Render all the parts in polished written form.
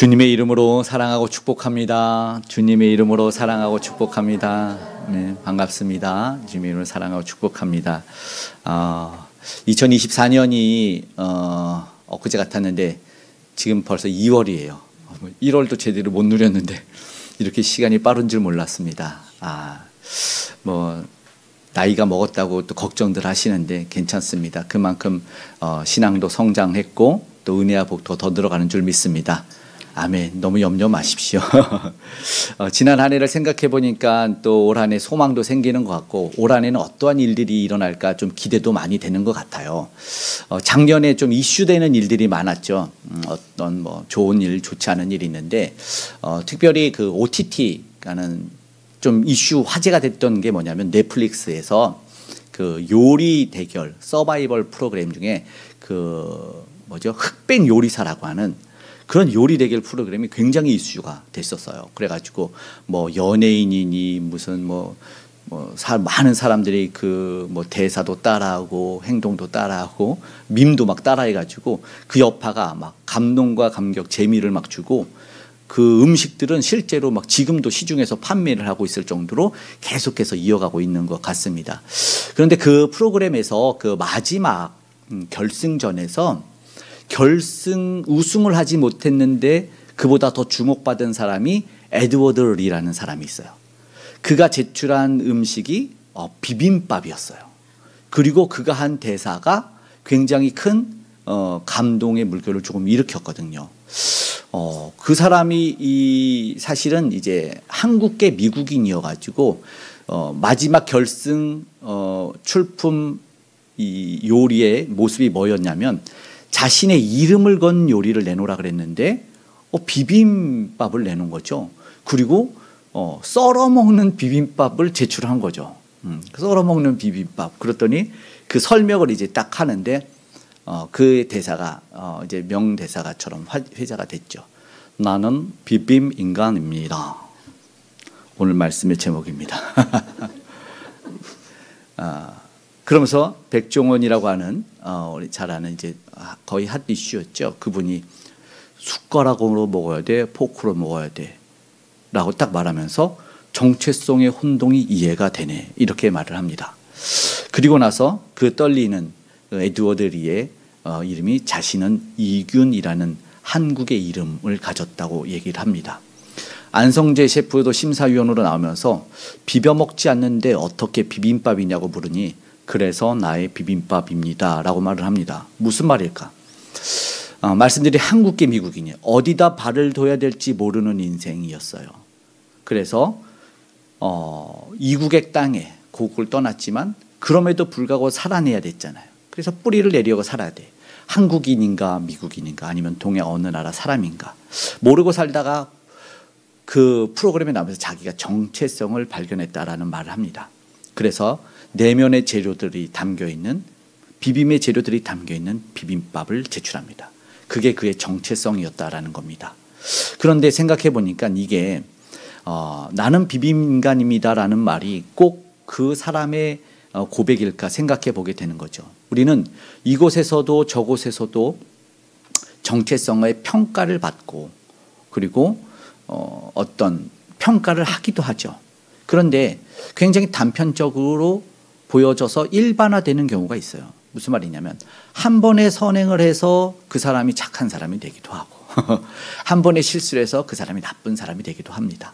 주님의 이름으로 사랑하고 축복합니다. 주님의 이름으로 사랑하고 축복합니다. 네, 반갑습니다. 주님의 이름으로 사랑하고 축복합니다. 2024년이 엊그제 같았는데 지금 벌써 2월이에요. 1월도 제대로 못 누렸는데 이렇게 시간이 빠른 줄 몰랐습니다. 나이가 먹었다고 또 걱정들 하시는데 괜찮습니다. 그만큼 신앙도 성장했고 또 은혜와 복도 더 늘어가는 줄 믿습니다. 아멘. 너무 염려 마십시오. 지난 한 해를 생각해 보니까 또 올 한 해 소망도 생기는 것 같고 올 한 해는 어떠한 일들이 일어날까 좀 기대도 많이 되는 것 같아요. 작년에 좀 이슈되는 일들이 많았죠. 어떤 좋은 일, 좋지 않은 일이 있는데 특별히 그 OTT라는 좀 이슈 화제가 됐던 게 뭐냐면 넷플릭스에서 그 요리 대결 서바이벌 프로그램 중에 흑백 요리사라고 하는 그런 요리 대결 프로그램이 굉장히 이슈가 됐었어요. 그래가지고 연예인이니 무슨 많은 사람들이 대사도 따라하고 행동도 따라하고 밈도 막 따라해가지고 그 여파가 막 감동과 감격, 재미를 막 주고 그 음식들은 실제로 막 지금도 시중에서 판매를 하고 있을 정도로 계속해서 이어가고 있는 것 같습니다. 그런데 그 프로그램에서 그 마지막 결승전에서 우승을 하지 못했는데 그보다 더 주목받은 사람이 에드워드 리라는 사람이 있어요. 그가 제출한 음식이 비빔밥이었어요. 그리고 그가 한 대사가 굉장히 큰 감동의 물결을 조금 일으켰거든요. 그 사람이 사실은 이제 한국계 미국인이어가지고 마지막 결승 출품 이 요리의 모습이 뭐였냐면 자신의 이름을 건 요리를 내놓으라 그랬는데 비빔밥을 내놓은 거죠. 그리고 썰어 먹는 비빔밥을 제출한 거죠. 썰어 먹는 비빔밥. 그랬더니 그 설명을 이제 딱 하는데 그 대사가 이제 명대사가처럼 회자가 됐죠. 나는 비빔 인간입니다. 오늘 말씀의 제목입니다. 그러면서 백종원이라고 하는 우리 잘 아는 이제 거의 핫 이슈였죠. 그분이 숟가락으로 먹어야 돼, 포크로 먹어야 돼 라고 딱 말하면서 정체성의 혼동이 이해가 되네 이렇게 말을 합니다. 그리고 나서 그 떨리는 에드워드 리의 이름이 자신은 이균이라는 한국의 이름을 가졌다고 얘기를 합니다. 안성재 셰프도 심사위원으로 나오면서 비벼 먹지 않는데 어떻게 비빔밥이냐고 물으니 그래서 나의 비빔밥입니다 라고 말을 합니다. 무슨 말일까? 말씀드린 한국계 미국인이 어디다 발을 둬야 될지 모르는 인생이었어요. 그래서 이국의 땅에 고국을 떠났지만 그럼에도 불구하고 살아내야 됐잖아요. 그래서 뿌리를 내려고 살아야 돼. 한국인인가 미국인인가 아니면 동양 어느 나라 사람인가 모르고 살다가 그 프로그램에 나오면서 자기가 정체성을 발견했다라는 말을 합니다. 그래서 내면의 재료들이 담겨있는 비빔의 재료들이 담겨있는 비빔밥을 제출합니다. 그게 그의 정체성이었다라는 겁니다. 그런데 생각해 보니까 이게 나는 비빔인간입니다 라는 말이 꼭 그 사람의 고백일까 생각해 보게 되는 거죠. 우리는 이곳에서도 저곳에서도 정체성의 평가를 받고 그리고 어떤 평가를 하기도 하죠. 그런데 굉장히 단편적으로 보여져서 일반화되는 경우가 있어요. 무슨 말이냐면 한 번의 선행을 해서 그 사람이 착한 사람이 되기도 하고 한 번의 실수를 해서 그 사람이 나쁜 사람이 되기도 합니다.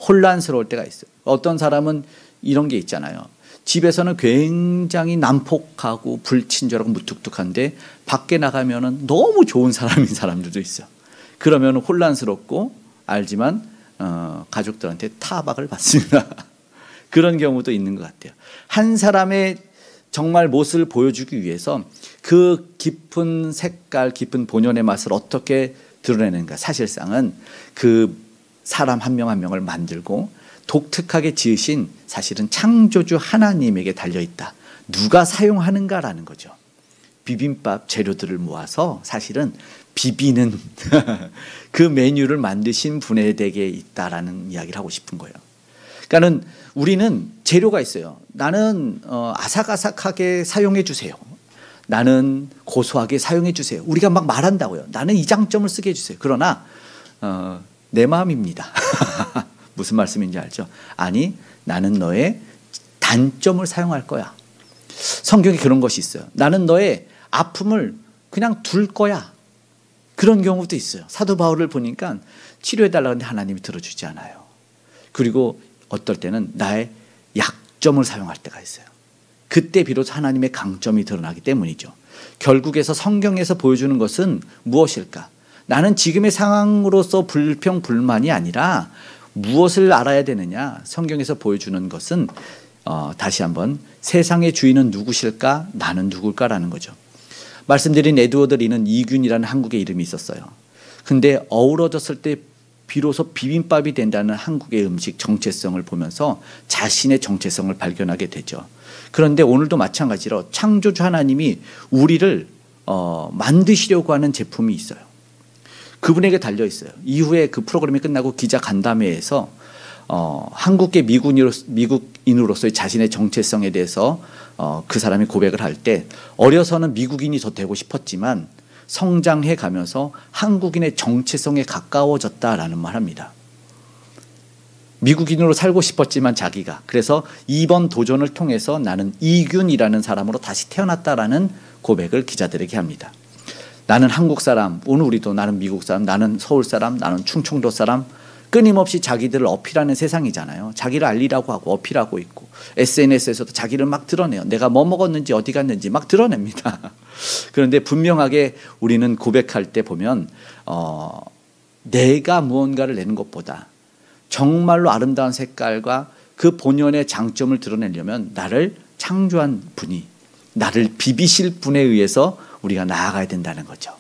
혼란스러울 때가 있어요. 어떤 사람은 이런 게 있잖아요. 집에서는 굉장히 난폭하고 불친절하고 무뚝뚝한데 밖에 나가면은 너무 좋은 사람인 사람들도 있어요. 그러면 혼란스럽고 알지만 가족들한테 타박을 받습니다. 그런 경우도 있는 것 같아요. 한 사람의 정말 모습을 보여주기 위해서 그 깊은 색깔, 깊은 본연의 맛을 어떻게 드러내는가. 사실상은 그 사람 한 명 한 명을 만들고 독특하게 지으신 사실은 창조주 하나님에게 달려있다. 누가 사용하는가라는 거죠. 비빔밥 재료들을 모아서 사실은 비비는 그 메뉴를 만드신 분에게 있다라는 이야기를 하고 싶은 거예요. 그러니까는 우리는 재료가 있어요. 나는 아삭아삭하게 사용해 주세요. 나는 고소하게 사용해 주세요. 우리가 막 말한다고요. 나는 이 장점을 쓰게 해주세요. 그러나 내 마음입니다. 무슨 말씀인지 알죠? 아니, 나는 너의 단점을 사용할 거야. 성경에 그런 것이 있어요. 나는 너의 아픔을 그냥 둘 거야. 그런 경우도 있어요. 사도 바울을 보니까 치료해달라고 하는데 하나님이 들어주지 않아요. 그리고 어떨 때는 나의 약점을 사용할 때가 있어요. 그때 비로소 하나님의 강점이 드러나기 때문이죠. 결국에서 성경에서 보여주는 것은 무엇일까? 나는 지금의 상황으로서 불평, 불만이 아니라 무엇을 알아야 되느냐? 성경에서 보여주는 것은 다시 한번 세상의 주인은 누구실까? 나는 누굴까라는 거죠. 말씀드린 에드워드 리는 이균이라는 한국의 이름이 있었어요. 근데 어우러졌을 때 비로소 비빔밥이 된다는 한국의 음식 정체성을 보면서 자신의 정체성을 발견하게 되죠. 그런데 오늘도 마찬가지로 창조주 하나님이 우리를 만드시려고 하는 제품이 있어요. 그분에게 달려 있어요. 이후에 그 프로그램이 끝나고 기자 간담회에서 한국의 미국인으로서의 자신의 정체성에 대해서 그 사람이 고백을 할 때 어려서는 미국인이 더 되고 싶었지만 성장해 가면서 한국인의 정체성에 가까워졌다라는 말 합니다. 미국인으로 살고 싶었지만 자기가 그래서 이번 도전을 통해서 나는 이균이라는 사람으로 다시 태어났다라는 고백을 기자들에게 합니다. 나는 한국 사람, 오늘 우리도 나는 미국 사람, 나는 서울 사람, 나는 충청도 사람, 끊임없이 자기들을 어필하는 세상이잖아요. 자기를 알리라고 하고 어필하고 있고 SNS에서도 자기를 막 드러내요. 내가 뭐 먹었는지 어디 갔는지 막 드러냅니다. 그런데 분명하게 우리는 고백할 때 보면 내가 무언가를 내는 것보다 정말로 아름다운 색깔과 그 본연의 장점을 드러내려면 나를 창조한 분이 나를 비비실 분에 의해서 우리가 나아가야 된다는 거죠.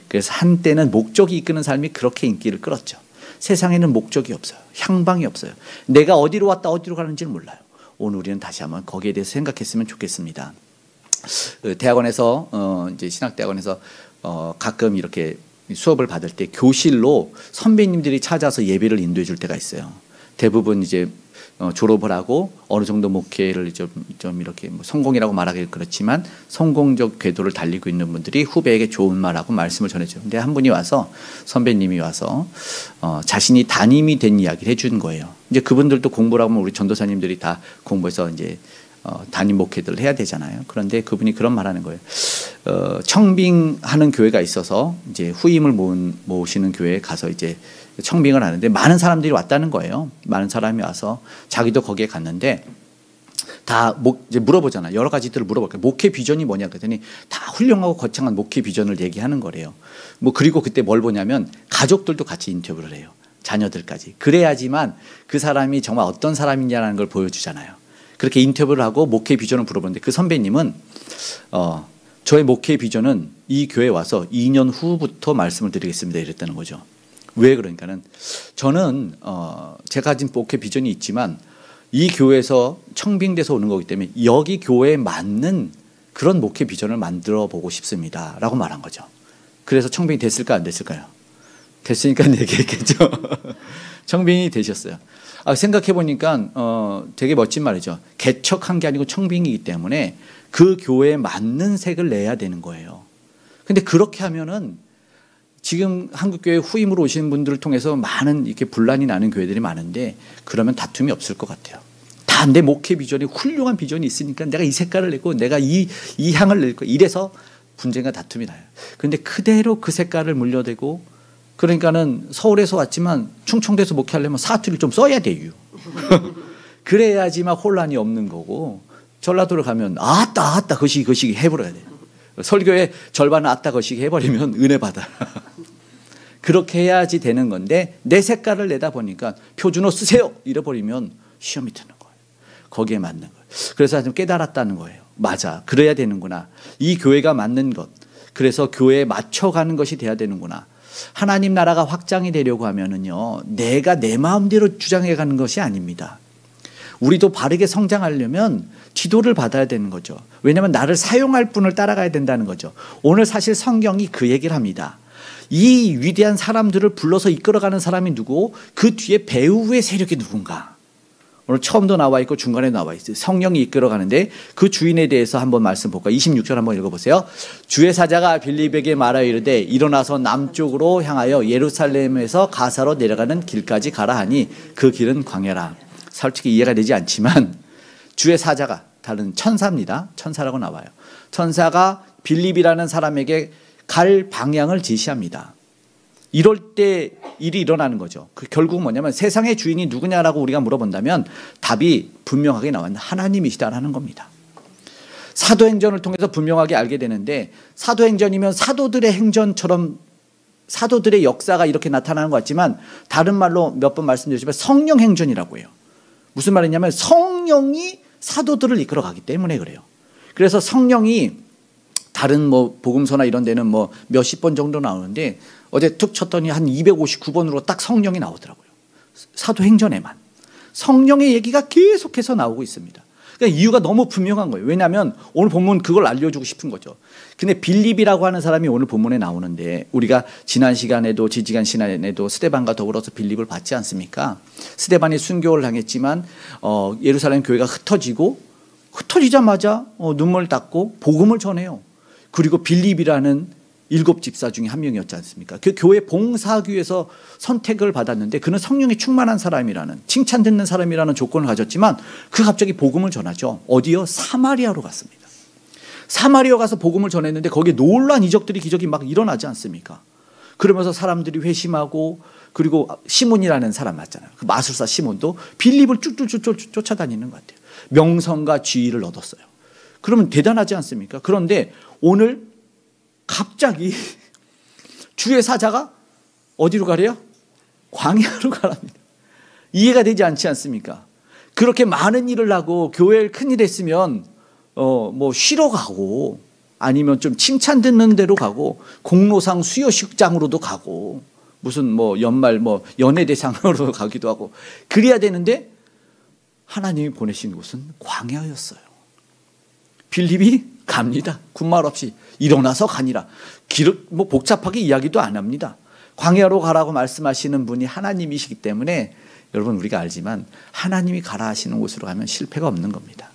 그래서 한때는 목적이 이끄는 삶이 그렇게 인기를 끌었죠. 세상에는 목적이 없어요. 향방이 없어요. 내가 어디로 왔다 어디로 가는지를 몰라요. 오늘 우리는 다시 한번 거기에 대해서 생각했으면 좋겠습니다. 대학원에서 이제 신학대학원에서 가끔 이렇게 수업을 받을 때 교실로 선배님들이 찾아서 예배를 인도해 줄 때가 있어요. 대부분 이제 졸업을 하고 어느 정도 목회를 좀 이렇게 뭐 성공이라고 말하기 그렇지만 성공적 궤도를 달리고 있는 분들이 후배에게 좋은 말하고 말씀을 전해줘요. 근데 한 분이 와서 선배님이 와서 자신이 담임이 된 이야기를 해준 거예요. 이제 그분들도 공부를 하면 우리 전도사님들이 다 공부해서 이제 담임 목회들을 해야 되잖아요. 그런데 그분이 그런 말하는 거예요. 청빙하는 교회가 있어서 이제 후임을 모으시는 교회에 가서 이제 청빙을 하는데 많은 사람들이 왔다는 거예요. 많은 사람이 와서 자기도 거기에 갔는데 다 이제 물어보잖아. 여러 가지들을 물어볼게요. 목회 비전이 뭐냐 그랬더니 다 훌륭하고 거창한 목회 비전을 얘기하는 거래요. 뭐 그리고 그때 뭘 보냐면 가족들도 같이 인터뷰를 해요. 자녀들까지. 그래야지만 그 사람이 정말 어떤 사람이냐는 걸 보여주잖아요. 그렇게 인터뷰를 하고 목회 비전을 물어보는데 그 선배님은 저의 목회 비전은 이 교회에 와서 2년 후부터 말씀을 드리겠습니다 이랬다는 거죠. 왜 그러니까는 저는 제가 가진 목회 비전이 있지만 이 교회에서 청빙돼서 오는 거기 때문에 여기 교회에 맞는 그런 목회 비전을 만들어 보고 싶습니다 라고 말한 거죠. 그래서 청빙이 됐을까 안 됐을까요? 됐으니까 얘기했겠죠. 청빙이 되셨어요. 생각해 보니까 되게 멋진 말이죠. 개척한 게 아니고 청빙이기 때문에 그 교회에 맞는 색을 내야 되는 거예요. 근데 그렇게 하면은 지금 한국교회 후임으로 오시는 분들을 통해서 많은 이렇게 분란이 나는 교회들이 많은데 그러면 다툼이 없을 것 같아요. 다 내 목회 비전이 훌륭한 비전이 있으니까 내가 이 색깔을 내고 내가 이 향을 낼 거 이래서 분쟁과 다툼이 나요. 그런데 그대로 그 색깔을 물려대고 그러니까는 서울에서 왔지만 충청도에서 목회하려면 사투리를 좀 써야 돼요. 그래야지만 혼란이 없는 거고 전라도를 가면 아따 거시기 해버려야 돼요. 설교의 절반은 아따 거시기 해버리면 은혜 받아. 그렇게 해야지 되는 건데 내 색깔을 내다 보니까 표준어 쓰세요 이래버리면 시험이 드는 거예요. 거기에 맞는 거예요. 그래서 좀 깨달았다는 거예요. 맞아 그래야 되는구나. 이 교회가 맞는 것 그래서 교회에 맞춰가는 것이 돼야 되는구나. 하나님 나라가 확장이 되려고 하면은요 내가 내 마음대로 주장해 가는 것이 아닙니다. 우리도 바르게 성장하려면 지도를 받아야 되는 거죠. 왜냐하면 나를 사용할 분을 따라가야 된다는 거죠. 오늘 사실 성경이 그 얘기를 합니다. 이 위대한 사람들을 불러서 이끌어가는 사람이 누구고 그 뒤에 배후의 세력이 누군가. 오늘 처음도 나와 있고 중간에 나와 있어요. 성령이 이끌어가는데 그 주인에 대해서 한번 말씀 볼까요? 26절 한번 읽어보세요. 주의 사자가 빌립에게 말하여 이르되 일어나서 남쪽으로 향하여 예루살렘에서 가사로 내려가는 길까지 가라 하니 그 길은 광야라. 솔직히 이해가 되지 않지만 주의 사자가, 다른 천사입니다. 천사라고 나와요. 천사가 빌립이라는 사람에게 갈 방향을 지시합니다. 이럴 때 일이 일어나는 거죠. 그 결국 뭐냐면 세상의 주인이 누구냐라고 우리가 물어본다면 답이 분명하게 나왔는데 하나님이시다라는 겁니다. 사도행전을 통해서 분명하게 알게 되는데, 사도행전이면 사도들의 행전처럼 사도들의 역사가 이렇게 나타나는 것 같지만 다른 말로 몇 번 말씀드렸지만 성령행전이라고 해요. 무슨 말이냐면 성령이 사도들을 이끌어가기 때문에 그래요. 그래서 성령이 다른 뭐 복음서나 이런 데는 뭐 몇십 번 정도 나오는데 어제 툭 쳤더니 한 259번으로 딱 성령이 나오더라고요. 사도행전에만 성령의 얘기가 계속해서 나오고 있습니다. 그러니까 이유가 너무 분명한 거예요. 왜냐하면 오늘 본문 그걸 알려주고 싶은 거죠. 근데 빌립이라고 하는 사람이 오늘 본문에 나오는데, 우리가 지난 시간에도 지지난 시간에도 스데반과 더불어서 빌립을 봤지 않습니까? 스데반이 순교를 당했지만 예루살렘 교회가 흩어지자마자 눈물 닦고 복음을 전해요. 그리고 빌립이라는 7 집사 중에 한 명이었지 않습니까? 그 교회 봉사하기 위해서 선택을 받았는데 그는 성령이 충만한 사람이라는, 칭찬 듣는 사람이라는 조건을 가졌지만 그 갑자기 복음을 전하죠. 어디요? 사마리아로 갔습니다. 사마리아 가서 복음을 전했는데 거기에 놀라운 이적들이 기적이 막 일어나지 않습니까? 그러면서 사람들이 회심하고, 그리고 시몬이라는 사람 맞잖아요. 그 마술사 시몬도 빌립을 쭉쭉쭉 쫓아다니는 것 같아요. 명성과 지위를 얻었어요. 그러면 대단하지 않습니까? 그런데 오늘 갑자기 주의 사자가 어디로 가래요? 광야로 가랍니다. 이해가 되지 않지 않습니까? 그렇게 많은 일을 하고 교회를 큰일 했으면 뭐 쉬러 가고, 아니면 좀 칭찬 듣는 데로 가고, 공로상 수여식장으로도 가고, 무슨 뭐 연말 뭐 연예대상으로 가기도 하고 그래야 되는데 하나님이 보내신 곳은 광야였어요. 빌립이 갑니다. 군말 없이 일어나서 가니라. 길을 뭐 복잡하게 이야기도 안 합니다. 광야로 가라고 말씀하시는 분이 하나님이시기 때문에 여러분 우리가 알지만 하나님이 가라 하시는 곳으로 가면 실패가 없는 겁니다.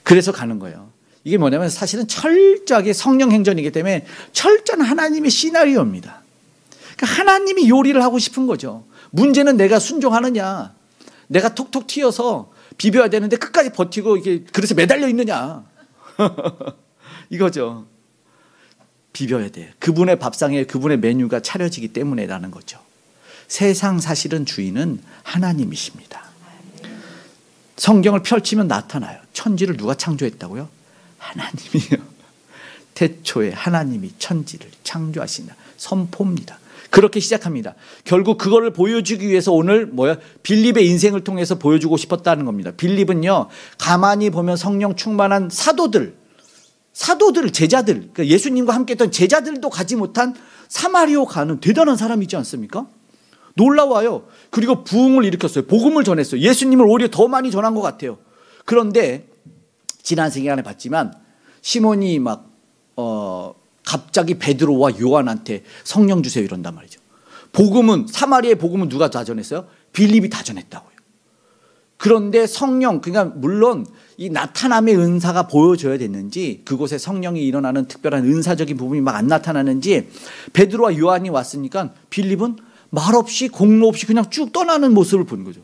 그래서 가는 거예요. 이게 뭐냐면 사실은 철저하게 성령 행전이기 때문에 철저한 하나님의 시나리오입니다. 그러니까 하나님이 요리를 하고 싶은 거죠. 문제는 내가 순종하느냐, 내가 톡톡 튀어서 비벼야 되는데 끝까지 버티고 이게 그래서 매달려 있느냐 이거죠. 비벼야 돼. 그분의 밥상에 그분의 메뉴가 차려지기 때문에라는 거죠. 세상 사실은 주인은 하나님이십니다. 성경을 펼치면 나타나요. 천지를 누가 창조했다고요? 하나님이요. 태초에 하나님이 천지를 창조하시나 선포입니다. 그렇게 시작합니다. 결국 그거를 보여주기 위해서 오늘 빌립의 인생을 통해서 보여주고 싶었다는 겁니다. 빌립은요, 가만히 보면 성령 충만한 사도들, 제자들, 그러니까 예수님과 함께 했던 제자들도 가지 못한 사마리아 가는 대단한 사람이지 않습니까? 놀라워요. 그리고 부흥을 일으켰어요. 복음을 전했어요. 예수님을 오히려 더 많이 전한 것 같아요. 그런데 지난 시간에 봤지만 시몬이 갑자기 베드로와 요한한테 성령 주세요 이런단 말이죠. 복음은, 사마리아의 복음은 누가 다 전했어요? 빌립이 다 전했다고요. 그런데 성령, 그러니까 물론 이 나타남의 은사가 보여줘야 됐는지, 그곳에 성령이 일어나는 특별한 은사적인 부분이 막 안 나타나는지, 베드로와 요한이 왔으니까 빌립은 말없이 공로 없이 그냥 쭉 떠나는 모습을 보는 거죠.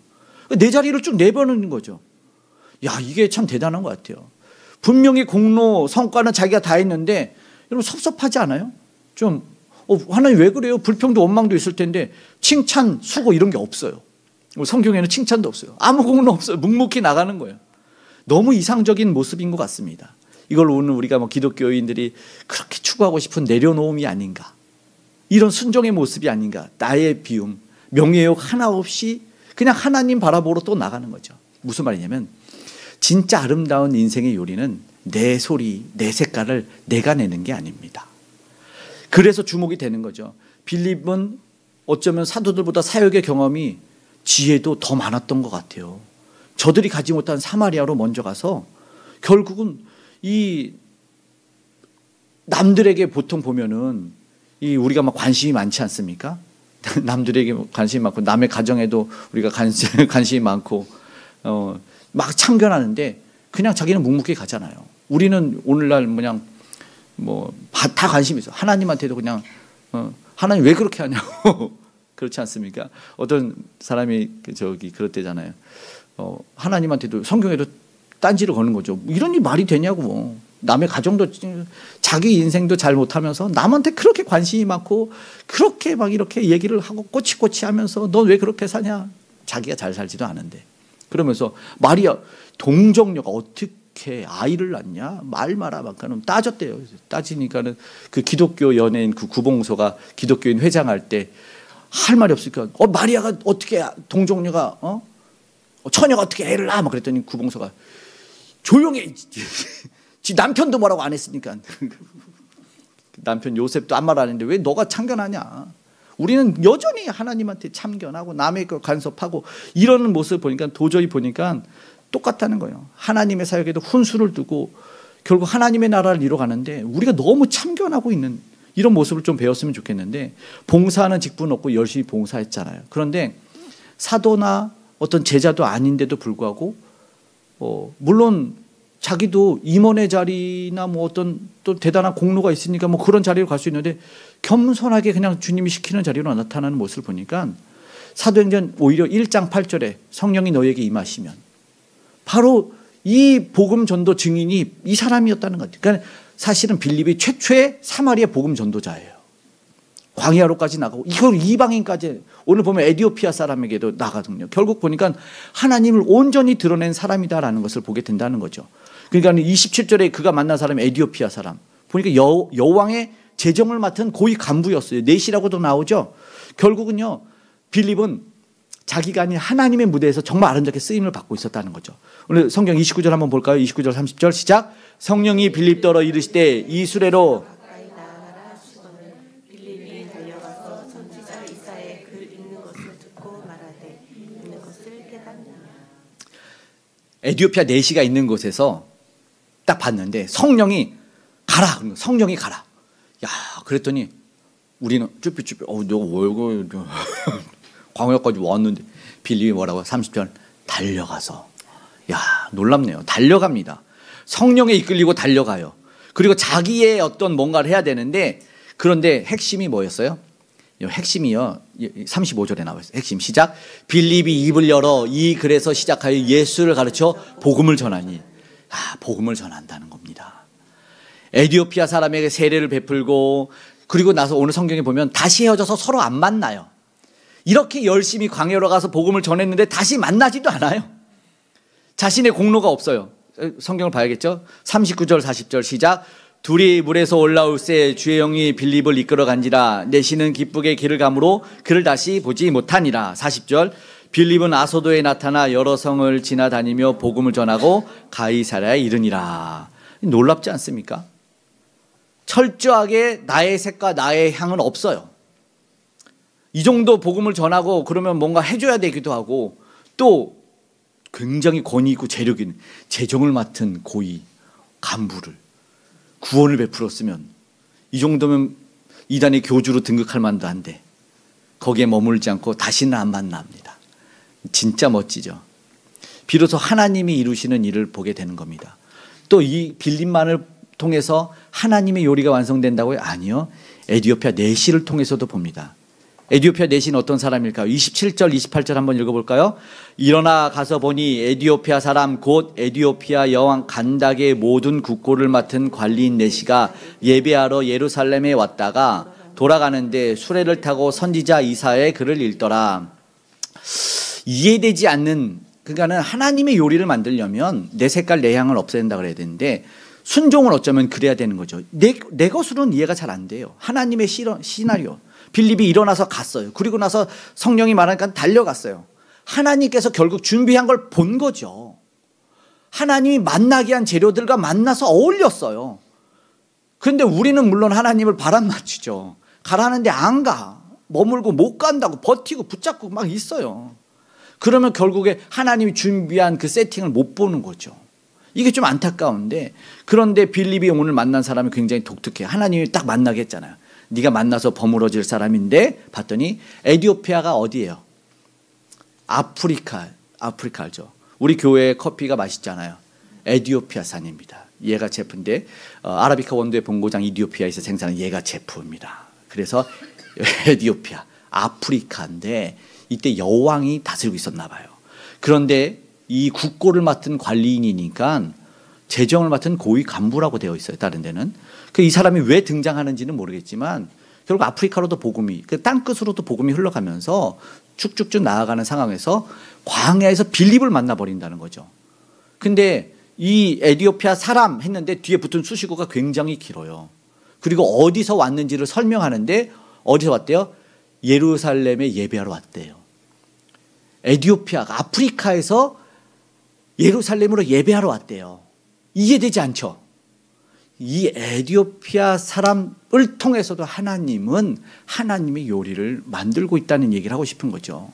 내 자리를 쭉 내버리는 거죠. 야, 이게 참 대단한 것 같아요. 분명히 공로, 성과는 자기가 다 했는데 여러분 섭섭하지 않아요? 좀 하나님 왜 그래요? 불평도 원망도 있을 텐데 칭찬, 수고 이런 게 없어요. 성경에는 칭찬도 없어요. 아무 공로 없어요. 묵묵히 나가는 거예요. 너무 이상적인 모습인 것 같습니다. 이걸 오늘 우리가 기독교인들이 그렇게 추구하고 싶은 내려놓음이 아닌가, 이런 순종의 모습이 아닌가. 나의 비움, 명예욕 하나 없이 그냥 하나님 바라보러 또 나가는 거죠. 무슨 말이냐면 진짜 아름다운 인생의 요리는 내 소리, 내 색깔을 내가 내는 게 아닙니다. 그래서 주목이 되는 거죠. 빌립은 어쩌면 사도들보다 사역의 경험이, 지혜도 더 많았던 것 같아요. 저들이 가지 못한 사마리아로 먼저 가서 결국은 이 남들에게 보통 보면은 우리가 막 관심이 많지 않습니까? 남들에게 관심이 많고 남의 가정에도 우리가 관심이 많고 막 참견하는데 그냥 자기는 묵묵히 가잖아요. 우리는 오늘날 그냥 다 관심이 있어. 하나님한테도 그냥 하나님 왜 그렇게 하냐고. 그렇지 않습니까? 어떤 사람이 그렇대잖아요. 하나님한테도 성경에도 딴지를 거는 거죠. 이런 일 말이 되냐고. 남의 가정도 자기 인생도 잘 못하면서 남한테 그렇게 관심이 많고 그렇게 막 이렇게 얘기를 하고 꼬치꼬치 하면서 넌 왜 그렇게 사냐. 자기가 잘 살지도 않은데. 그러면서 마리아 동정녀가 어떻게 아이를 낳냐? 말 마라 막 따졌대요. 따지니까는 그 기독교 연예인 그 구봉소가 기독교인 회장할 때 할 말이 없으니까 마리아가 어떻게 동정녀가 처녀가 어떻게 애를 낳아? 막 그랬더니 구봉소가 조용해. 지 남편도 뭐라고 안 했으니까. 남편 요셉도 아무 말 안 했는데 왜 너가 참견하냐? 우리는 여전히 하나님한테 참견하고 남의 걸 간섭하고 이러는 모습을 보니까 도저히 보니까 똑같다는 거예요. 하나님의 사역에도 훈수를 두고 결국 하나님의 나라를 이뤄가는데 우리가 너무 참견하고 있는 이런 모습을 좀 배웠으면 좋겠는데 봉사하는 직분 없고 열심히 봉사했잖아요. 그런데 사도나 어떤 제자도 아닌데도 불구하고 물론 자기도 임원의 자리나 어떤 또 대단한 공로가 있으니까 그런 자리로 갈 수 있는데 겸손하게 그냥 주님이 시키는 자리로 나타나는 모습을 보니까 사도행전 오히려 1장 8절에 성령이 너에게 임하시면 바로 이 복음 전도 증인이 이 사람이었다는 거죠. 그러니까 사실은 빌립이 최초의 사마리아 복음 전도자예요. 광야로까지 나가고 이걸 이방인까지 오늘 보면 에디오피아 사람에게도 나가거든요. 결국 보니까 하나님을 온전히 드러낸 사람이다라는 것을 보게 된다는 거죠. 그러니까 27절에 그가 만난 사람이 에디오피아 사람 보니까 여왕의 재정을 맡은 고위 간부였어요. 넷이라고도 나오죠. 결국은요 빌립은 자기가 아닌 하나님의 무대에서 정말 아름답게 쓰임을 받고 있었다는 거죠. 오늘 성경 29절 한번 볼까요? 29절 30절 시작. 성령이 빌립더러 이르시되 이 수레로 빌립이 달려가서 선지자 이사야의 글 읽는 것을 듣고 말하되 읽는 것을 깨닫느냐. 에디오피아 내시가 있는 곳에서 딱 봤는데 성령이 가라. 성령이 가라. 야, 그랬더니 우리는 쭈삐쭈삐 내가 왜 광야까지 왔는데 빌립이 뭐라고 30절 달려가서 야 놀랍네요. 달려갑니다. 성령에 이끌리고 달려가요. 그리고 자기의 어떤 뭔가를 해야 되는데 그런데 핵심이 뭐였어요? 핵심이요 35절에 나와 있어요. 핵심 시작. 빌립이 입을 열어 이 글에서 시작하여 예수를 가르쳐 복음을 전하니 복음을 전한다는 겁니다. 에디오피아 사람에게 세례를 베풀고 그리고 나서 오늘 성경에 보면 다시 헤어져서 서로 안 만나요. 이렇게 열심히 광야로 가서 복음을 전했는데 다시 만나지도 않아요. 자신의 공로가 없어요. 성경을 봐야겠죠. 39절 40절 시작. 둘이 물에서 올라올새 주의 영이 빌립을 이끌어 간지라 내시는 기쁘게 길을 가므로 그를 다시 보지 못하니라. 40절 빌립은 아소도에 나타나 여러 성을 지나다니며 복음을 전하고 가이사랴에 이르니라. 놀랍지 않습니까? 철저하게 나의 색과 나의 향은 없어요. 이 정도 복음을 전하고 그러면 뭔가 해줘야 되기도 하고 또 굉장히 권위 있고 재력 있는 재정을 맡은 고위 간부를 구원을 베풀었으면 이 정도면 이단의 교주로 등극할 만도 한데 거기에 머물지 않고 다시는 안 만납니다. 진짜 멋지죠. 비로소 하나님이 이루시는 일을 보게 되는 겁니다. 또 이 빌립만을 통해서 하나님의 요리가 완성된다고요? 아니요. 에디오피아 내시를 통해서도 봅니다. 에디오피아 내시는 어떤 사람일까요? 27절 28절 한번 읽어볼까요? 일어나 가서 보니 에디오피아 사람 곧 에디오피아 여왕 간닥의 모든 국고를 맡은 관리인 내시가 예배하러 예루살렘에 왔다가 돌아가는데 수레를 타고 선지자 이사야의 글을 읽더라. 이해되지 않는 그러니까는 하나님의 요리를 만들려면 내 색깔 내 향을 없애야 된다 그래야 되는데 순종을 어쩌면 그래야 되는 거죠. 내 것으로는 이해가 잘 안 돼요. 하나님의 시나리오. 빌립이 일어나서 갔어요. 그리고 나서 성령이 말하니까 달려갔어요. 하나님께서 결국 준비한 걸 본 거죠. 하나님이 만나게 한 재료들과 만나서 어울렸어요. 그런데 우리는 물론 하나님을 바람 맞추죠. 가라는데 안 가. 머물고 못 간다고 버티고 붙잡고 막 있어요. 그러면 결국에 하나님이 준비한 그 세팅을 못 보는 거죠. 이게 좀 안타까운데 그런데 빌립이 오늘 만난 사람이 굉장히 독특해요. 하나님이 딱 만나게 했잖아요. 네가 만나서 버무러질 사람인데 봤더니 에디오피아가 어디예요? 아프리카 알죠? 우리 교회 커피가 맛있잖아요. 에티오피아산입니다. 얘가 제프인데 아라비카 원두의 본고장 이디오피아에서 생산한 얘가 제프입니다. 그래서 에티오피아, 아프리카인데 이때 여왕이 다스리고 있었나 봐요. 그런데 이 국고를 맡은 관리인이니까 재정을 맡은 고위 간부라고 되어 있어요. 다른 데는. 이 사람이 왜 등장하는지는 모르겠지만 결국 아프리카로도 복음이, 그 땅끝으로도 복음이 흘러가면서 쭉쭉쭉 나아가는 상황에서 광야에서 빌립을 만나버린다는 거죠. 근데 이 에티오피아 사람 했는데 뒤에 붙은 수식어가 굉장히 길어요. 그리고 어디서 왔는지를 설명하는데 어디서 왔대요? 예루살렘에 예배하러 왔대요. 에티오피아가 아프리카에서 예루살렘으로 예배하러 왔대요. 이해되지 않죠? 이 에티오피아 사람을 통해서도 하나님은 하나님의 요리를 만들고 있다는 얘기를 하고 싶은 거죠.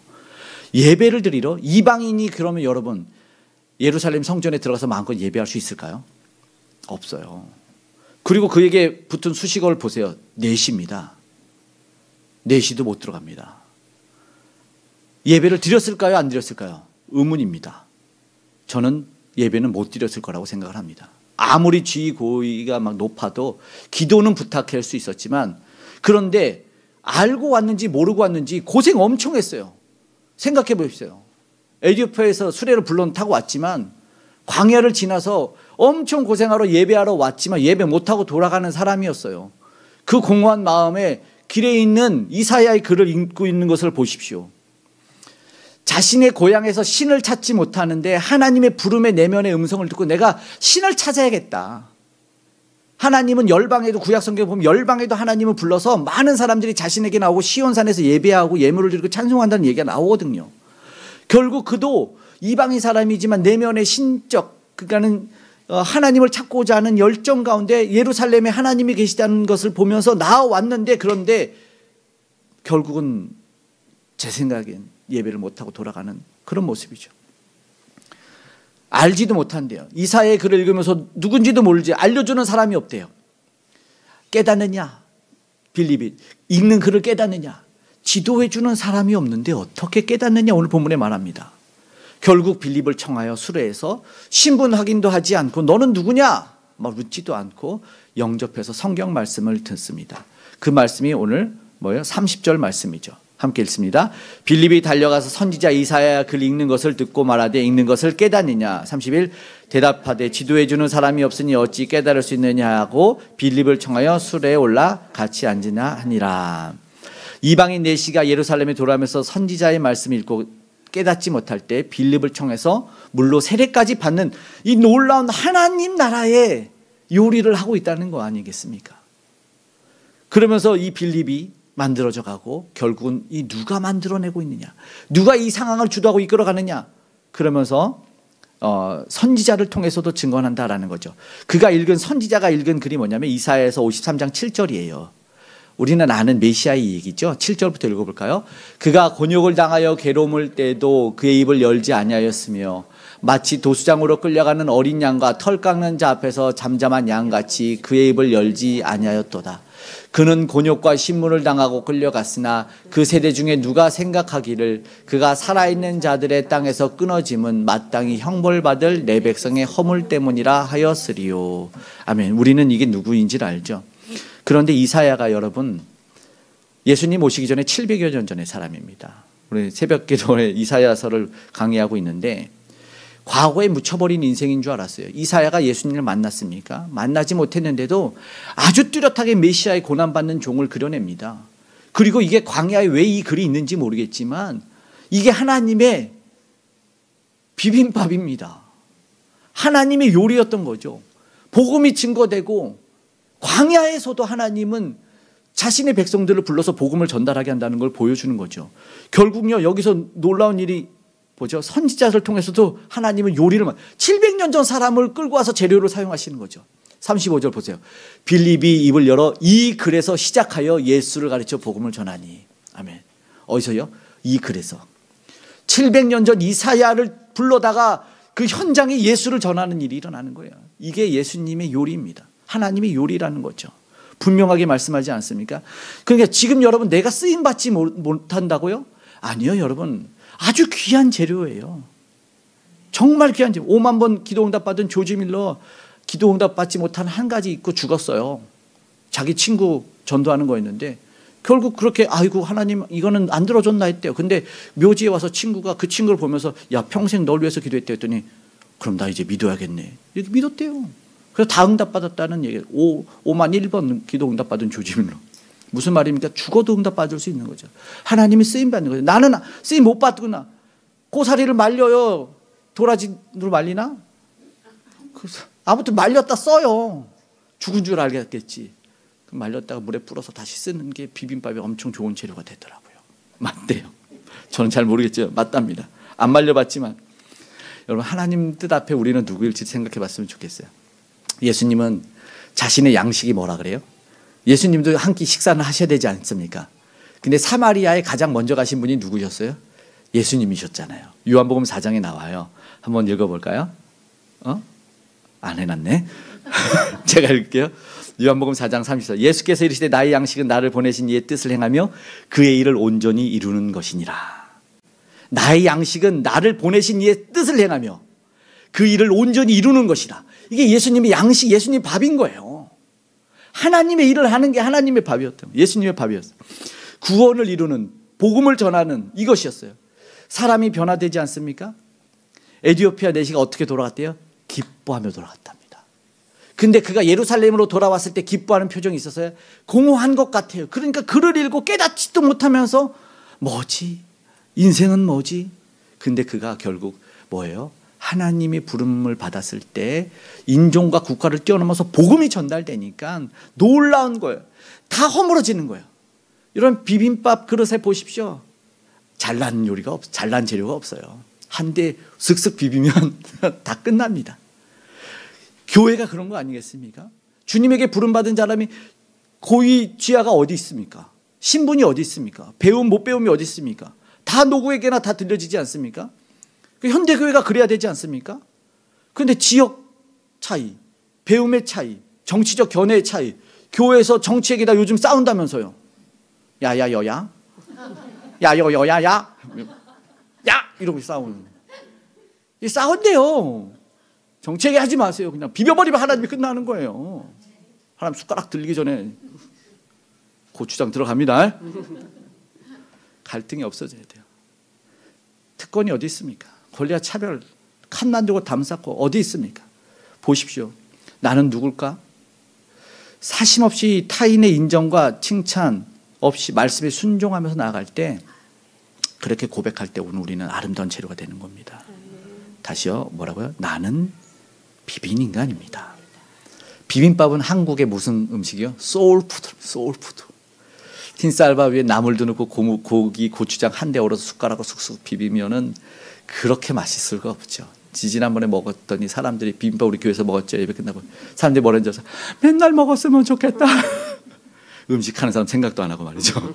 예배를 드리러 이방인이 그러면 여러분 예루살렘 성전에 들어가서 마음껏 예배할 수 있을까요? 없어요. 그리고 그에게 붙은 수식어를 보세요. 내시입니다. 내시도 못 들어갑니다. 예배를 드렸을까요? 안 드렸을까요? 의문입니다. 저는 예배는 못 드렸을 거라고 생각을 합니다. 아무리 지위 고위가 막 높아도 기도는 부탁할 수 있었지만 그런데 알고 왔는지 모르고 왔는지 고생 엄청 했어요. 생각해 보십시오. 에티오피아에서 수레를 불론 타고 왔지만 광야를 지나서 엄청 고생하러 예배하러 왔지만 예배 못하고 돌아가는 사람이었어요. 그 공허한 마음에 길에 있는 이사야의 글을 읽고 있는 것을 보십시오. 자신의 고향에서 신을 찾지 못하는데 하나님의 부름의 내면의 음성을 듣고 내가 신을 찾아야겠다. 하나님은 열방에도 구약성경에 보면 열방에도 하나님을 불러서 많은 사람들이 자신에게 나오고 시온산에서 예배하고 예물을 드리고 찬송한다는 얘기가 나오거든요. 결국 그도 이방인 사람이지만 내면의 신적 그러니까는 하나님을 찾고자 하는 열정 가운데 예루살렘에 하나님이 계시다는 것을 보면서 나왔는데 그런데 결국은 제 생각엔 예배를 못하고 돌아가는 그런 모습이죠. 알지도 못한대요. 이사야의 글을 읽으면서 누군지도 모르지 알려주는 사람이 없대요. 깨닫느냐? 빌립이 읽는 글을 깨닫느냐? 지도해 주는 사람이 없는데 어떻게 깨닫느냐? 오늘 본문에 말합니다. 결국 빌립을 청하여 수레에서 신분 확인도 하지 않고 너는 누구냐? 묻지도 않고 영접해서 성경 말씀을 듣습니다. 그 말씀이 오늘 뭐예요? 30절 말씀이죠. 함께 읽습니다. 빌립이 달려가서 선지자 이사야 글 읽는 것을 듣고 말하되 읽는 것을 깨닫느냐? 31 대답하되 지도해 주는 사람이 없으니 어찌 깨달을 수 있느냐 하고 빌립을 청하여 수레에 올라 같이 앉으나 하니라. 이방인 내시가 예루살렘에 돌아오면서 선지자의 말씀을 읽고 깨닫지 못할 때 빌립을 청해서 물로 세례까지 받는 이 놀라운 하나님 나라의 요리를 하고 있다는 거 아니겠습니까? 그러면서 이 빌립이 만들어져 가고 결국은 이 누가 만들어내고 있느냐, 누가 이 상황을 주도하고 이끌어가느냐, 그러면서 선지자를 통해서도 증언한다라는 거죠. 그가 읽은 선지자가 읽은 글이 뭐냐면 이사야에서 53장 7절이에요. 우리는 아는 메시아의 얘기죠. 7절부터 읽어볼까요? 그가 곤욕을 당하여 괴로움을 때도 그의 입을 열지 아니하였으며 마치 도수장으로 끌려가는 어린 양과 털 깎는 자 앞에서 잠잠한 양같이 그의 입을 열지 아니하였도다. 그는 곤욕과 신문을 당하고 끌려갔으나 그 세대 중에 누가 생각하기를 그가 살아있는 자들의 땅에서 끊어짐은 마땅히 형벌받을 내 백성의 허물 때문이라 하였으리요. 아멘. 우리는 이게 누구인지를 알죠. 그런데 이사야가 여러분 예수님 오시기 전에 700여 년 전의 사람입니다. 우리 새벽기도에 이사야서를 강의하고 있는데 과거에 묻혀버린 인생인 줄 알았어요. 이사야가 예수님을 만났습니까? 만나지 못했는데도 아주 뚜렷하게 메시아의 고난받는 종을 그려냅니다. 그리고 이게 광야에 왜 이 글이 있는지 모르겠지만 이게 하나님의 비빔밥입니다. 하나님의 요리였던 거죠. 복음이 증거되고 광야에서도 하나님은 자신의 백성들을 불러서 복음을 전달하게 한다는 걸 보여주는 거죠. 결국요 여기서 놀라운 일이 뭐죠? 선지자를 통해서도 하나님은 요리를 700년 전 사람을 끌고 와서 재료로 사용하시는 거죠. 35절 보세요. 빌립이 입을 열어 이 글에서 시작하여 예수를 가르쳐 복음을 전하니. 아멘. 어디서요? 이 글에서 700년 전 이사야를 불러다가 그 현장에 예수를 전하는 일이 일어나는 거예요. 이게 예수님의 요리입니다. 하나님의 요리라는 거죠. 분명하게 말씀하지 않습니까? 그러니까 지금 여러분 내가 쓰임받지 못한다고요? 아니요 여러분. 아주 귀한 재료예요. 정말 귀한 집. 5만 번 기도응답 받은 조지 밀러 기도응답 받지 못한 한 가지 잊고 죽었어요. 자기 친구 전도하는 거였는데 결국 그렇게 아이고 하나님 이거는 안 들어줬나 했대요. 근데 묘지에 와서 친구가 그 친구를 보면서 야 평생 널 위해서 기도했대 했더니 그럼 나 이제 믿어야겠네. 이렇게 믿었대요. 그래서 다 응답받았다는 얘기예요. 5만 1번 기도응답 받은 조지 밀러. 무슨 말입니까? 죽어도 응답받을 수 있는 거죠. 하나님이 쓰임받는 거죠. 나는 쓰임 못 받거나 고사리를 말려요. 도라지로 말리나? 아무튼 말렸다 써요. 죽은 줄 알겠지. 말렸다가 물에 불어서 다시 쓰는 게 비빔밥이 엄청 좋은 재료가 되더라고요. 맞대요. 저는 잘 모르겠죠. 맞답니다. 안 말려봤지만 여러분 하나님 뜻 앞에 우리는 누구일지 생각해 봤으면 좋겠어요. 예수님은 자신의 양식이 뭐라 그래요? 예수님도 한 끼 식사는 하셔야 되지 않습니까? 근데 사마리아에 가장 먼저 가신 분이 누구셨어요? 예수님이셨잖아요. 요한복음 4장에 나와요. 한번 읽어볼까요? 안 해놨네. 제가 읽을게요. 요한복음 4장 34. 예수께서 이르시되 나의 양식은 나를 보내신 이의 뜻을 행하며 그의 일을 온전히 이루는 것이니라. 나의 양식은 나를 보내신 이의 뜻을 행하며 그 일을 온전히 이루는 것이라. 이게 예수님의 양식, 예수님의 밥인 거예요. 하나님의 일을 하는 게 하나님의 밥이었던 거예요. 예수님의 밥이었어요. 구원을 이루는, 복음을 전하는 이것이었어요. 사람이 변화되지 않습니까? 에티오피아 내시가 어떻게 돌아갔대요? 기뻐하며 돌아갔답니다. 근데 그가 예루살렘으로 돌아왔을 때 기뻐하는 표정이 있었어요. 공허한 것 같아요. 그러니까 글을 읽고 깨닫지도 못하면서 뭐지? 인생은 뭐지? 근데 그가 결국 뭐예요? 하나님이 부름을 받았을 때 인종과 국가를 뛰어넘어서 복음이 전달되니까 놀라운 거예요. 다 허물어지는 거예요. 이런 비빔밥 그릇에 보십시오. 잘난 요리가 잘난 재료가 없어요. 한 대 슥슥 비비면 다 끝납니다. 교회가 그런 거 아니겠습니까? 주님에게 부름받은 사람이 고위 지하가 어디 있습니까? 신분이 어디 있습니까? 배움 못 배움이 어디 있습니까? 다 누구에게나 다 들려지지 않습니까? 현대교회가 그래야 되지 않습니까? 그런데 지역 차이, 배움의 차이, 정치적 견해의 차이, 교회에서 정치에게다 요즘 싸운다면서요. 야야여야, 야여여야야, 야 이러고 싸우는. 싸운대요. 정치에게 하지 마세요. 그냥 비벼버리면 하나님이 끝나는 거예요. 하나님 숟가락 들기 전에 고추장 들어갑니다. 갈등이 없어져야 돼요. 특권이 어디 있습니까? 권리와 차별, 칸 만들고 담 쌓고 어디 있습니까? 보십시오. 나는 누굴까? 사심 없이 타인의 인정과 칭찬 없이 말씀에 순종하면서 나아갈 때 그렇게 고백할 때 오늘 우리는 아름다운 재료가 되는 겁니다. 다시요. 뭐라고요? 나는 비빔인간입니다. 비빔밥은 한국의 무슨 음식이요? 소울푸드. 소울푸드. 흰쌀밥 위에 나물도 넣고 고기, 고추장 한 대 얼어서 숟가락으로 쑥쑥 비비면은 그렇게 맛있을 수가 없죠. 지난번에 먹었더니 사람들이 비빔밥 우리 교회에서 먹었죠. 예배 끝나고 사람들이 뭐라는 줄 알아서 맨날 먹었으면 좋겠다. 음식하는 사람 생각도 안 하고 말이죠.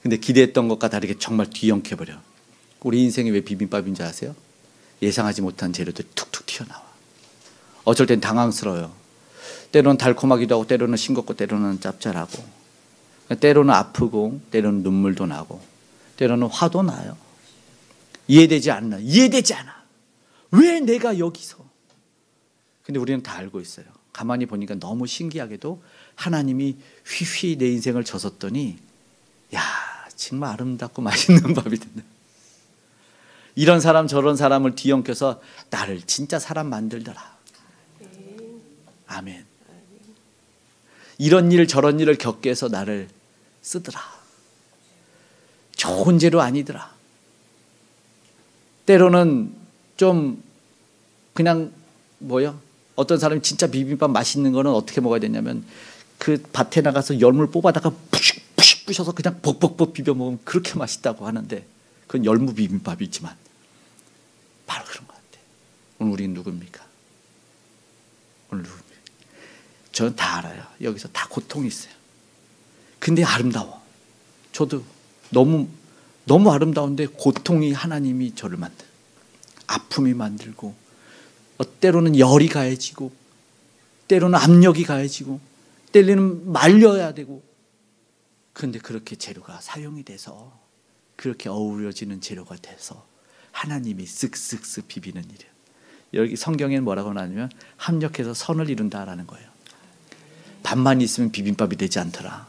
근데 기대했던 것과 다르게 정말 뒤엉켜버려. 우리 인생이 왜 비빔밥인지 아세요? 예상하지 못한 재료들이 툭툭 튀어나와. 어쩔 땐 당황스러워요. 때로는 달콤하기도 하고 때로는 싱겁고 때로는 짭짤하고 때로는 아프고 때로는 눈물도 나고 때로는 화도 나요. 이해되지 않나? 이해되지 않아. 왜 내가 여기서? 근데 우리는 다 알고 있어요. 가만히 보니까 너무 신기하게도 하나님이 휘휘 내 인생을 젖었더니 야 정말 아름답고 맛있는 밥이 된다. 이런 사람 저런 사람을 뒤엉켜서 나를 진짜 사람 만들더라. 아멘. 이런 일 저런 일을 겪게 해서 나를 쓰더라. 좋은 재료 아니더라. 때로는 좀 그냥 뭐요? 어떤 사람이 진짜 비빔밥 맛있는 거는 어떻게 먹어야 되냐면 그 밭에 나가서 열무를 뽑아다가 푸식 부셔서 그냥 벅벅벅 비벼 먹으면 그렇게 맛있다고 하는데 그건 열무 비빔밥이지만 바로 그런 것 같아요. 오늘 우리는 누굽니까? 오늘 누굽니까? 저는 다 알아요. 여기서 다 고통이 있어요. 근데 아름다워. 저도 너무 아름다운데 고통이 하나님이 저를 만들고 아픔이 만들고 때로는 열이 가해지고 때로는 압력이 가해지고 때로는 말려야 되고 그런데 그렇게 재료가 사용이 돼서 그렇게 어우러지는 재료가 돼서 하나님이 쓱쓱쓱 비비는 일이에요. 여기 성경에는 뭐라고 나냐면 합력해서 선을 이룬다라는 거예요. 밥만 있으면 비빔밥이 되지 않더라.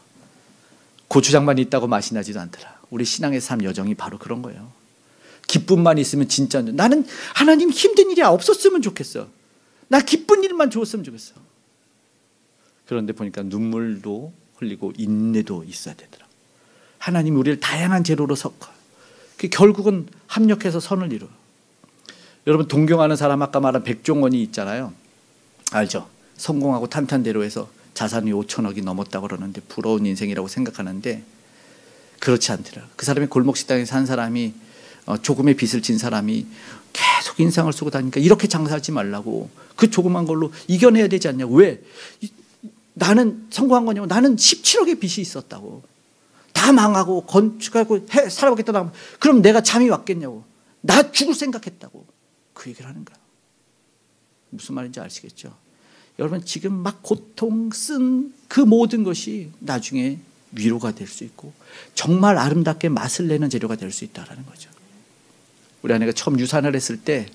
고추장만 있다고 맛이 나지도 않더라. 우리 신앙의 삶 여정이 바로 그런 거예요. 기쁨만 있으면 진짜 나는 하나님 힘든 일이 없었으면 좋겠어. 나 기쁜 일만 주었으면 좋겠어. 그런데 보니까 눈물도 흘리고 인내도 있어야 되더라. 하나님 우리를 다양한 재료로 섞어요. 결국은 합력해서 선을 이루어요. 여러분 동경하는 사람 아까 말한 백종원이 있잖아요. 알죠? 성공하고 탄탄대로 해서 자산이 5천억이 넘었다고 그러는데 부러운 인생이라고 생각하는데 그렇지 않더라. 그 사람이 골목식당에 산 사람이 조금의 빚을 진 사람이 계속 인상을 쓰고 다니니까 이렇게 장사하지 말라고 그 조그만 걸로 이겨내야 되지 않냐고. 왜? 나는 성공한 거냐고. 나는 17억의 빚이 있었다고. 다 망하고 건축하고 살아보겠다 나면 그럼 내가 잠이 왔겠냐고. 나 죽을 생각했다고. 그 얘기를 하는 거야. 무슨 말인지 아시겠죠? 여러분 지금 막 고통 쓴 그 모든 것이 나중에 위로가 될 수 있고 정말 아름답게 맛을 내는 재료가 될 수 있다는 거죠. 우리 아내가 처음 유산을 했을 때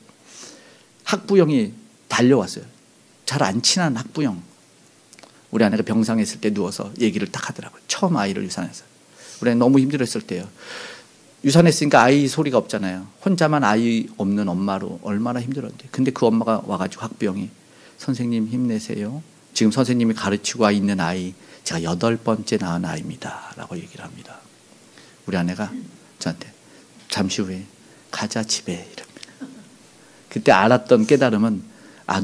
학부형이 달려왔어요. 잘 안 친한 학부형. 우리 아내가 병상에 있을 때 누워서 얘기를 딱 하더라고요. 처음 아이를 유산해서. 우리 아내 너무 힘들었을 때요. 유산했으니까 아이 소리가 없잖아요. 혼자만 아이 없는 엄마로 얼마나 힘들었는데. 근데 그 엄마가 와가지고 학부형이 선생님 힘내세요. 지금 선생님이 가르치고 있는 아이 제가 8번째 낳은 아이입니다. 라고 얘기를 합니다. 우리 아내가 저한테 잠시 후에 가자 집에 이럽니다. 그때 알았던 깨달음은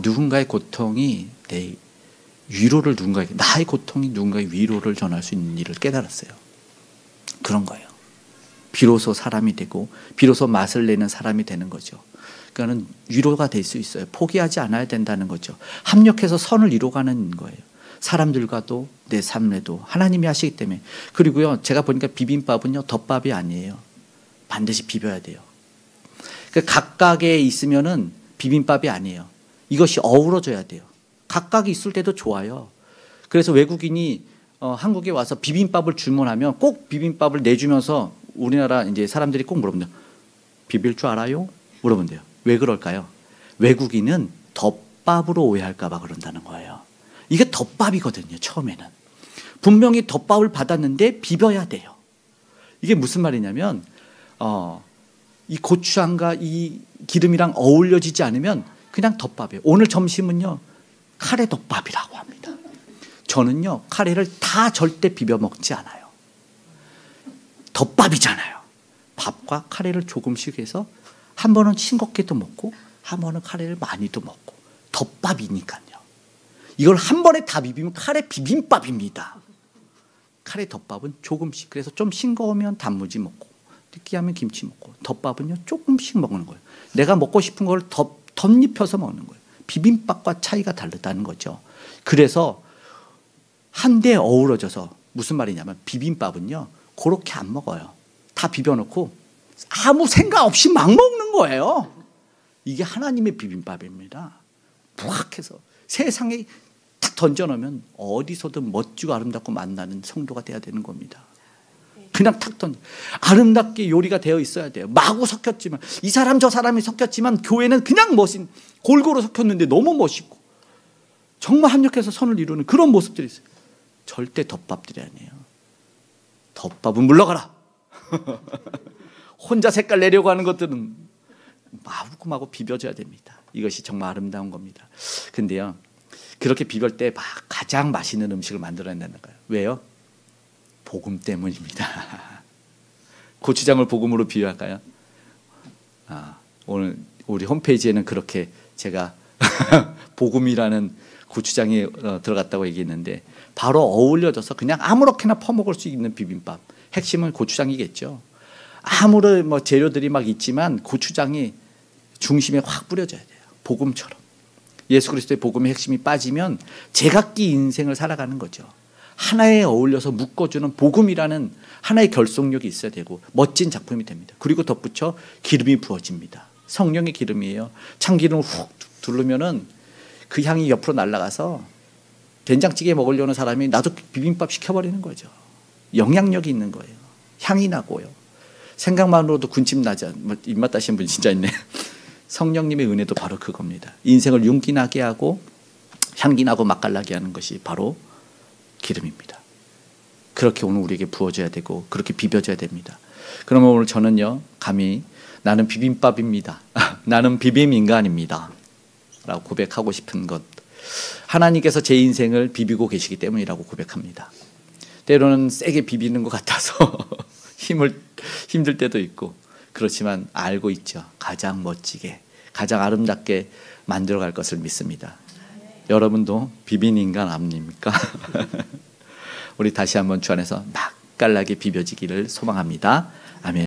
누군가의 고통이 내 위로를 나의 고통이 누군가의 위로를 전할 수 있는 일을 깨달았어요. 그런 거예요. 비로소 사람이 되고 비로소 맛을 내는 사람이 되는 거죠. 그러니까 위로가 될 수 있어요. 포기하지 않아야 된다는 거죠. 합력해서 선을 이루어가는 거예요. 사람들과도 내 삶에도 하나님이 하시기 때문에. 그리고요 제가 보니까 비빔밥은요 덮밥이 아니에요. 반드시 비벼야 돼요. 그러니까 각각에 있으면은 비빔밥이 아니에요. 이것이 어우러져야 돼요. 각각이 있을 때도 좋아요. 그래서 외국인이 한국에 와서 비빔밥을 주문하면 꼭 비빔밥을 내주면서 우리나라 이제 사람들이 꼭 물어본대요. 비빌 줄 알아요? 물어본대요. 왜 그럴까요? 외국인은 덮밥으로 오해할까 봐 그런다는 거예요. 이게 덮밥이거든요. 처음에는. 분명히 덮밥을 받았는데 비벼야 돼요. 이게 무슨 말이냐면 이 고추장과 이 기름이랑 어울려지지 않으면 그냥 덮밥이에요. 오늘 점심은요. 카레 덮밥이라고 합니다. 저는요. 카레를 다 절대 비벼 먹지 않아요. 덮밥이잖아요. 밥과 카레를 조금씩 해서 한 번은 싱겁게도 먹고 한 번은 카레를 많이도 먹고 덮밥이니까요. 이걸 한 번에 다 비비면 카레 비빔밥입니다. 카레 덮밥은 조금씩. 그래서 좀 싱거우면 단무지 먹고 느끼하면 김치 먹고 덮밥은요 조금씩 먹는 거예요. 내가 먹고 싶은 걸 덧입혀서 먹는 거예요. 비빔밥과 차이가 다르다는 거죠. 그래서 한데 어우러져서 무슨 말이냐면 비빔밥은요 그렇게 안 먹어요. 다 비벼놓고 아무 생각 없이 막 먹는 거예요. 이게 하나님의 비빔밥입니다. 부각해서 세상에 탁 던져놓으면 어디서든 멋지고 아름답고 만나는 성도가 돼야 되는 겁니다. 그냥 탁 던져. 아름답게 요리가 되어 있어야 돼요. 마구 섞였지만 이 사람 저 사람이 섞였지만 교회는 그냥 멋진 골고루 섞였는데 너무 멋있고 정말 합력해서 선을 이루는 그런 모습들이 있어요. 절대 덮밥들이 아니에요. 덮밥은 물러가라. 혼자 색깔 내려고 하는 것들은 마구마구 비벼줘야 됩니다. 이것이 정말 아름다운 겁니다. 근데요 그렇게 비빌 때 가장 맛있는 음식을 만들어낸다는 거예요. 왜요? 복음 때문입니다. 고추장을 복음으로 비유할까요? 오늘 우리 홈페이지에는 그렇게 제가 복음이라는 고추장이 들어갔다고 얘기했는데 바로 어울려져서 그냥 아무렇게나 퍼먹을 수 있는 비빔밥. 핵심은 고추장이겠죠. 아무런 재료들이 막 있지만 고추장이 중심에 확 뿌려져야 돼요. 복음처럼. 예수 그리스도의 복음의 핵심이 빠지면 제각기 인생을 살아가는 거죠. 하나에 어울려서 묶어주는 복음이라는 하나의 결속력이 있어야 되고 멋진 작품이 됩니다. 그리고 덧붙여 기름이 부어집니다. 성령의 기름이에요. 참기름을 훅 두르면은 그 향이 옆으로 날아가서 된장찌개 먹으려는 사람이 나도 비빔밥 시켜버리는 거죠. 영향력이 있는 거예요. 향이 나고요. 생각만으로도 군침 나지 입맛 다신 분 진짜 있네요. 성령님의 은혜도 바로 그겁니다. 인생을 윤기나게 하고 향기나고 맛깔나게 하는 것이 바로 기름입니다. 그렇게 오늘 우리에게 부어줘야 되고 그렇게 비벼줘야 됩니다. 그러면 오늘 저는요, 감히 나는 비빔밥입니다. 나는 비빔 인간입니다. 라고 고백하고 싶은 것. 하나님께서 제 인생을 비비고 계시기 때문이라고 고백합니다. 때로는 세게 비비는 것 같아서 힘들 때도 있고, 그렇지만 알고 있죠. 가장 멋지게, 가장 아름답게 만들어갈 것을 믿습니다. 여러분도 비빔 인간 아닙니까? 우리 다시 한번 주 안에서 맛깔나게 비벼지기를 소망합니다. 아멘.